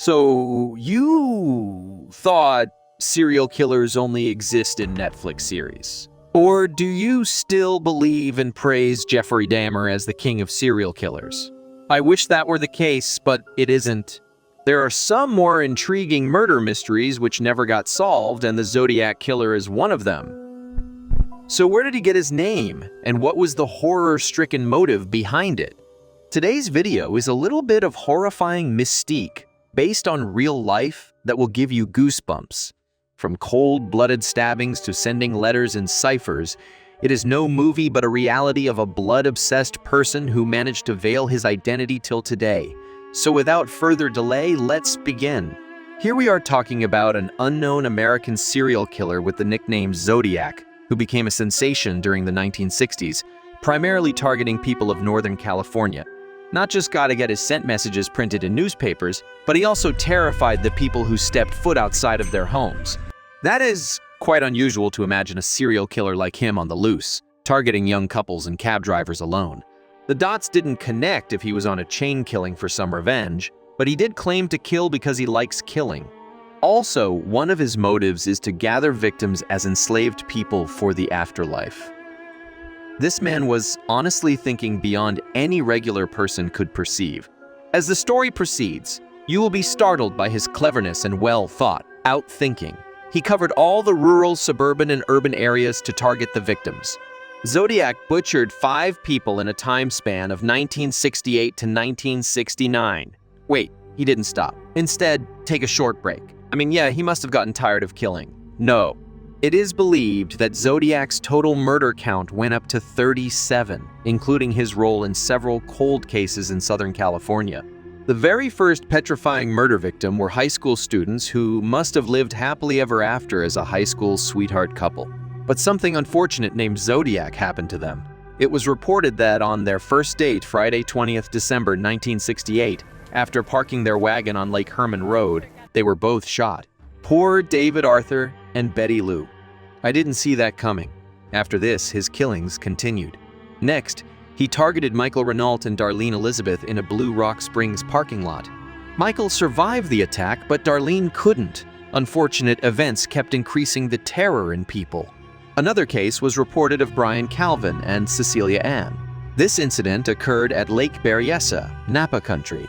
So, you thought serial killers only exist in Netflix series? Or do you still believe and praise Jeffrey Dahmer as the king of serial killers? I wish that were the case, but it isn't. There are some more intriguing murder mysteries which never got solved, and the Zodiac killer is one of them. So where did he get his name, and what was the horror-stricken motive behind it? Today's video is a little bit of horrifying mystique based on real life that will give you goosebumps. From cold-blooded stabbings to sending letters in ciphers, it is no movie but a reality of a blood-obsessed person who managed to veil his identity till today. So without further delay, let's begin. Here we are talking about an unknown American serial killer with the nickname Zodiac, who became a sensation during the 1960s, primarily targeting people of Northern California. Not just got to get his scent messages printed in newspapers, but he also terrified the people who stepped foot outside of their homes. That is quite unusual to imagine a serial killer like him on the loose, targeting young couples and cab drivers alone. The dots didn't connect if he was on a chain killing for some revenge, but he did claim to kill because he likes killing. Also, one of his motives is to gather victims as enslaved people for the afterlife. This man was honestly thinking beyond any regular person could perceive. As the story proceeds, you will be startled by his cleverness and well-thought-out thinking. He covered all the rural, suburban, and urban areas to target the victims. Zodiac butchered 5 people in a time span of 1968 to 1969. Wait, he didn't stop. Instead, take a short break. Yeah, he must have gotten tired of killing. No. It is believed that Zodiac's total murder count went up to 37, including his role in several cold cases in Southern California. The very first petrifying murder victim were high school students who must have lived happily ever after as a high school sweetheart couple. But something unfortunate named Zodiac happened to them. It was reported that on their first date, Friday 20th December 1968, after parking their wagon on Lake Herman Road, they were both shot. Poor David Arthur and Betty Lou. I didn't see that coming. After this, his killings continued. Next, he targeted Michael Renault and Darlene Elizabeth in a Blue Rock Springs parking lot. Michael survived the attack, but Darlene couldn't. Unfortunate events kept increasing the terror in people. Another case was reported of Brian Calvin and Cecilia Ann. This incident occurred at Lake Berryessa, Napa Country.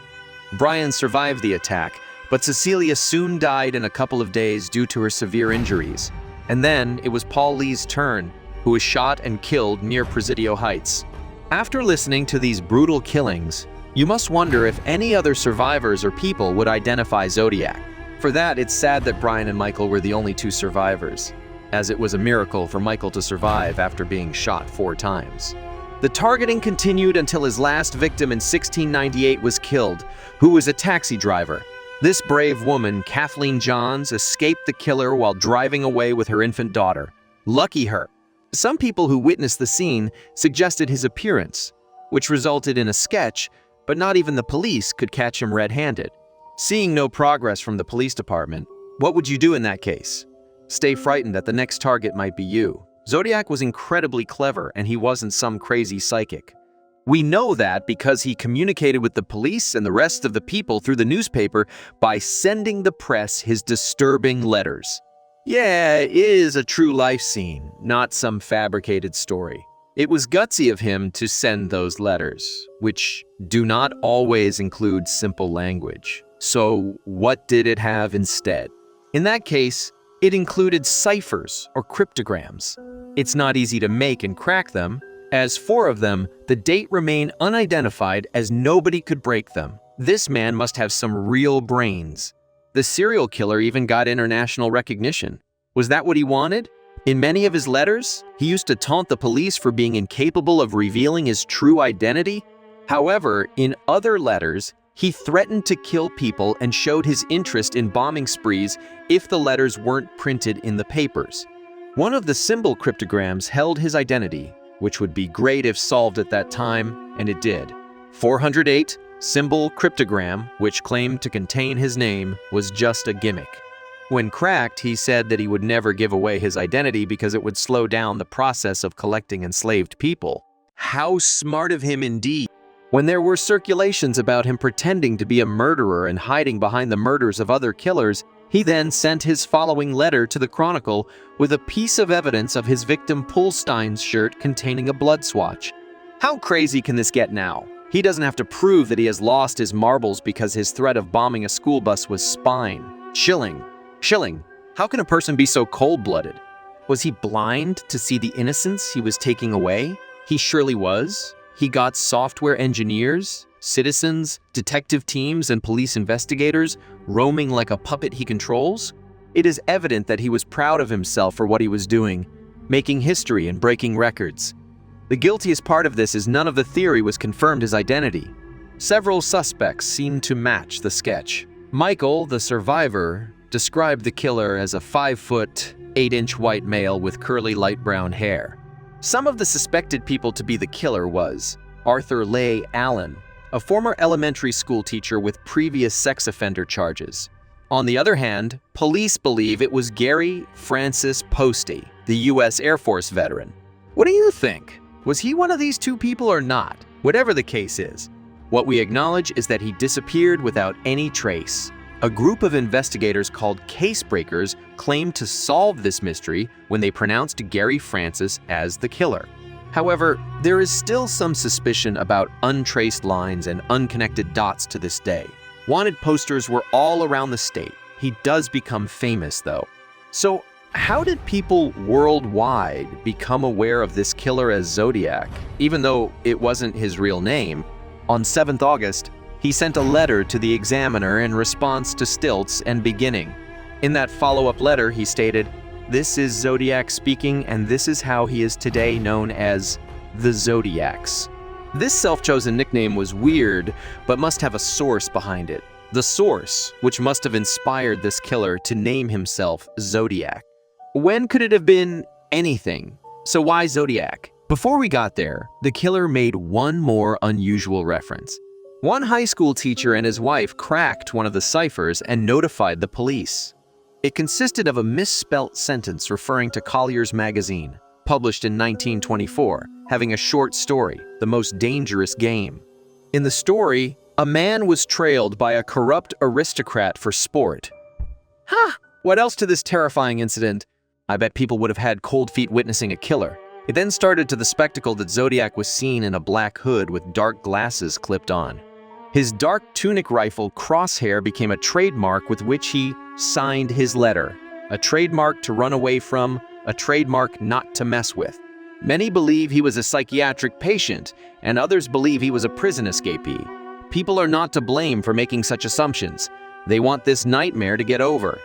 Brian survived the attack, but Cecilia soon died in a couple of days due to her severe injuries. And then it was Paul Lee's turn, who was shot and killed near Presidio Heights. After listening to these brutal killings, you must wonder if any other survivors or people would identify Zodiac. For that, it's sad that Brian and Michael were the only 2 survivors, as it was a miracle for Michael to survive after being shot 4 times. The targeting continued until his last victim in 1698 was killed, who was a taxi driver. This brave woman, Kathleen Johns, escaped the killer while driving away with her infant daughter. Lucky her. Some people who witnessed the scene suggested his appearance, which resulted in a sketch, but not even the police could catch him red-handed. Seeing no progress from the police department, what would you do in that case? Stay frightened that the next target might be you. Zodiac was incredibly clever, and he wasn't some crazy psychic. We know that because he communicated with the police and the rest of the people through the newspaper by sending the press his disturbing letters. Yeah, it is a true life scene, not some fabricated story. It was gutsy of him to send those letters, which do not always include simple language. So what did it have instead? In that case, it included ciphers or cryptograms. It's not easy to make and crack them. As 4 of them, the date remained unidentified as nobody could break them. This man must have some real brains. The serial killer even got international recognition. Was that what he wanted? In many of his letters, he used to taunt the police for being incapable of revealing his true identity. However, in other letters, he threatened to kill people and showed his interest in bombing sprees if the letters weren't printed in the papers. One of the symbol cryptograms held his identity, which would be great if solved at that time, and it did. 408, symbol cryptogram, which claimed to contain his name, was just a gimmick. When cracked, he said that he would never give away his identity because it would slow down the process of collecting enslaved people. How smart of him indeed. When there were circulations about him pretending to be a murderer and hiding behind the murders of other killers, he then sent his following letter to the Chronicle with a piece of evidence of his victim Pulstein's shirt containing a blood swatch. How crazy can this get now? He doesn't have to prove that he has lost his marbles because his threat of bombing a school bus was chilling. How can a person be so cold-blooded? Was he blind to see the innocence he was taking away? He surely was. He got software engineers, citizens, detective teams, and police investigators roaming like a puppet he controls. It is evident that he was proud of himself for what he was doing, making history and breaking records. The guiltiest part of this is none of the theory was confirmed his identity. Several suspects seemed to match the sketch. Michael, the survivor, described the killer as a 5-foot, 8-inch white male with curly light brown hair. Some of the suspected people to be the killer was Arthur Leigh Allen, a former elementary school teacher with previous sex offender charges. On the other hand, police believe it was Gary Francis Posty, the U.S. Air Force veteran. What do you think? Was he one of these two people or not? Whatever the case is, what we acknowledge is that he disappeared without any trace. A group of investigators called Case Breakers claimed to solve this mystery when they pronounced Gary Francis as the killer. However, there is still some suspicion about untraced lines and unconnected dots to this day. Wanted posters were all around the state. He does become famous, though. So, how did people worldwide become aware of this killer as Zodiac, even though it wasn't his real name? On 7th August, he sent a letter to the Examiner in response to stilts and beginning. In that follow-up letter, he stated, "This is Zodiac speaking, and this is how he is today known as the Zodiacs." This self-chosen nickname was weird, but must have a source behind it. The source, which must have inspired this killer to name himself Zodiac. When could it have been anything? So why Zodiac? Before we got there, the killer made one more unusual reference. One high school teacher and his wife cracked one of the ciphers and notified the police. It consisted of a misspelt sentence referring to Collier's magazine, published in 1924, having a short story, The Most Dangerous Game. In the story, a man was trailed by a corrupt aristocrat for sport. What else to this terrifying incident? I bet people would have had cold feet witnessing a killer. It then started to the spectacle that Zodiac was seen in a black hood with dark glasses clipped on. His dark tunic rifle crosshair became a trademark with which he signed his letter. A trademark to run away from, a trademark not to mess with. Many believe he was a psychiatric patient, and others believe he was a prison escapee. People are not to blame for making such assumptions. They want this nightmare to get over.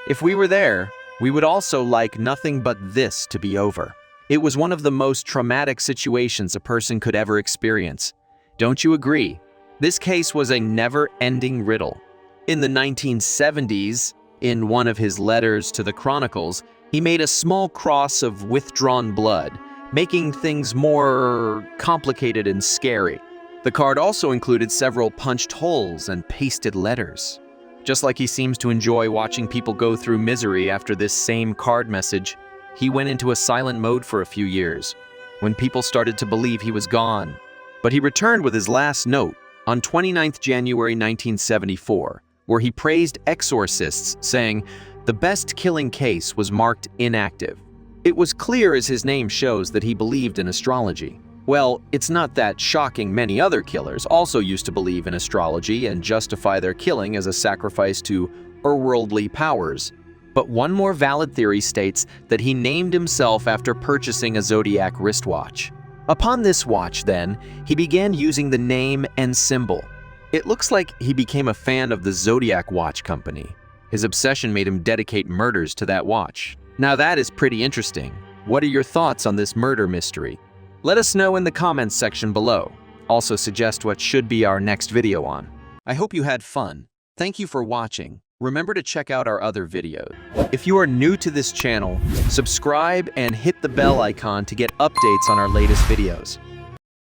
If we were there, we would also like nothing but this to be over. It was one of the most traumatic situations a person could ever experience. Don't you agree? This case was a never-ending riddle. In the 1970s, in one of his letters to the Chronicles, he made a small cross of withdrawn blood, making things more complicated and scary. The card also included several punched holes and pasted letters. Just like he seems to enjoy watching people go through misery after this same card message, he went into a silent mode for a few years, when people started to believe he was gone. But he returned with his last note, on 29th January 1974, where he praised exorcists, saying, "The best killing case was marked inactive." It was clear, as his name shows, that he believed in astrology. Well, it's not that shocking. Many other killers also used to believe in astrology and justify their killing as a sacrifice to worldly powers. But one more valid theory states that he named himself after purchasing a Zodiac wristwatch. Upon this watch, then, he began using the name and symbol. It looks like he became a fan of the Zodiac watch company. His obsession made him dedicate murders to that watch. Now that is pretty interesting. What are your thoughts on this murder mystery? Let us know in the comments section below. Also suggest what should be our next video on. I hope you had fun. Thank you for watching. Remember to check out our other videos. If you are new to this channel, subscribe and hit the bell icon to get updates on our latest videos.